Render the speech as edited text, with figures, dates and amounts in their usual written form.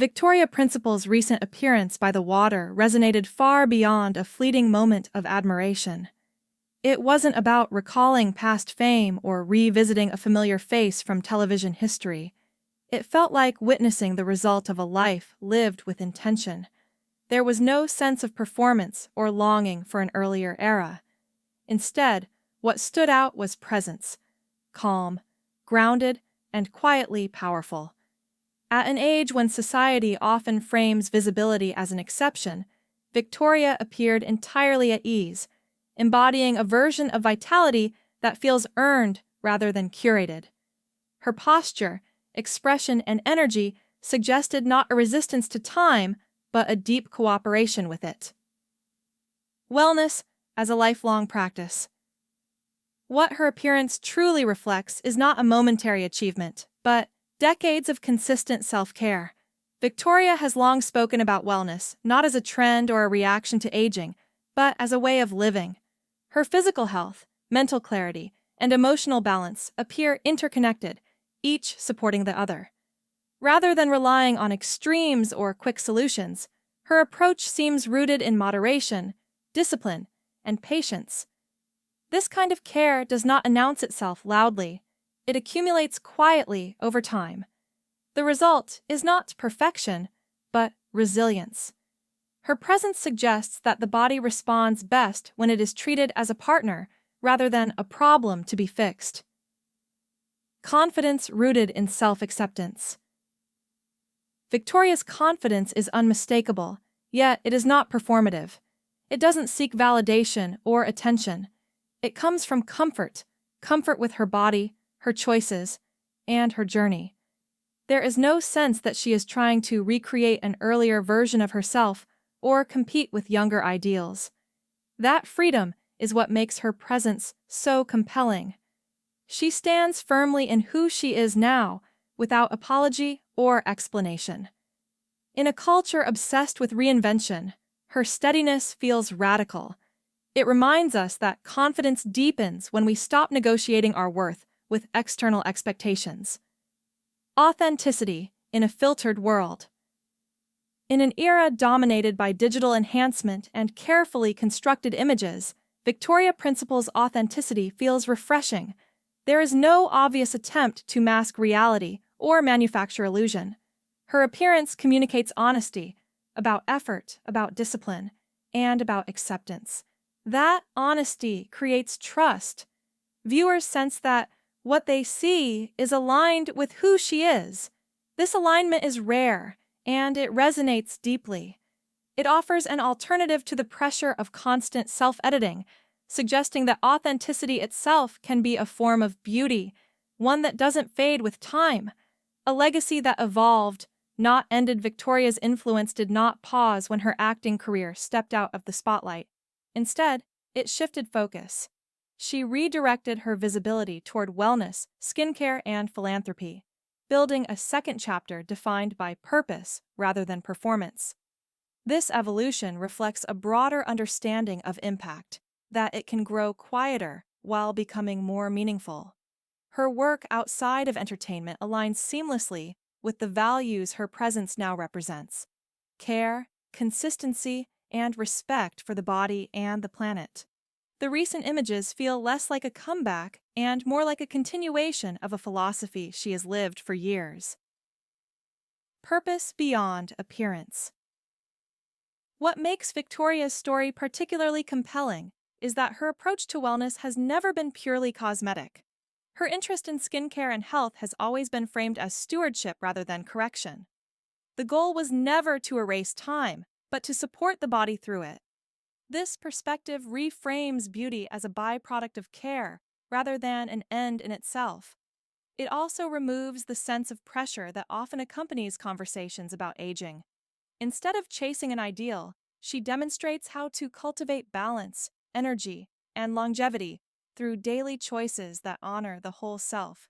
Victoria Principal's recent appearance by the water resonated far beyond a fleeting moment of admiration. It wasn't about recalling past fame or revisiting a familiar face from television history. It felt like witnessing the result of a life lived with intention. There was no sense of performance or longing for an earlier era. Instead, what stood out was presence, calm, grounded, and quietly powerful. At an age when society often frames visibility as an exception, Victoria appeared entirely at ease, embodying a version of vitality that feels earned rather than curated. Her posture, expression, and energy suggested not a resistance to time, but a deep cooperation with it. Wellness as a lifelong practice. What her appearance truly reflects is not a momentary achievement, but decades of consistent self-care. Victoria has long spoken about wellness, not as a trend or a reaction to aging, but as a way of living. Her physical health, mental clarity, and emotional balance appear interconnected, each supporting the other. Rather than relying on extremes or quick solutions, her approach seems rooted in moderation, discipline, and patience. This kind of care does not announce itself loudly. It accumulates quietly over time. The result is not perfection, but resilience. Her presence suggests that the body responds best when it is treated as a partner rather than a problem to be fixed. Confidence rooted in self-acceptance. Victoria's confidence is unmistakable, yet it is not performative. It doesn't seek validation or attention. It comes from comfort with her body, her choices, and her journey. There is no sense that she is trying to recreate an earlier version of herself or compete with younger ideals. That freedom is what makes her presence so compelling. She stands firmly in who she is now, without apology or explanation. In a culture obsessed with reinvention, her steadiness feels radical. It reminds us that confidence deepens when we stop negotiating our worth with external expectations. Authenticity in a filtered world. In an era dominated by digital enhancement and carefully constructed images, Victoria Principal's authenticity feels refreshing. There is no obvious attempt to mask reality or manufacture illusion. Her appearance communicates honesty, about effort, about discipline, and about acceptance. That honesty creates trust. Viewers sense that what they see is aligned with who she is. This alignment is rare, and it resonates deeply. It offers an alternative to the pressure of constant self-editing, suggesting that authenticity itself can be a form of beauty, one that doesn't fade with time. A legacy that evolved, not ended. Victoria's influence did not pause when her acting career stepped out of the spotlight. Instead, it shifted focus. She redirected her visibility toward wellness, skincare, and philanthropy, building a second chapter defined by purpose rather than performance. This evolution reflects a broader understanding of impact, that it can grow quieter while becoming more meaningful. Her work outside of entertainment aligns seamlessly with the values her presence now represents: care, consistency, and respect for the body and the planet. The recent images feel less like a comeback and more like a continuation of a philosophy she has lived for years. Purpose beyond appearance. What makes Victoria's story particularly compelling is that her approach to wellness has never been purely cosmetic. Her interest in skincare and health has always been framed as stewardship rather than correction. The goal was never to erase time, but to support the body through it. This perspective reframes beauty as a byproduct of care rather than an end in itself. It also removes the sense of pressure that often accompanies conversations about aging. Instead of chasing an ideal, she demonstrates how to cultivate balance, energy, and longevity through daily choices that honor the whole self.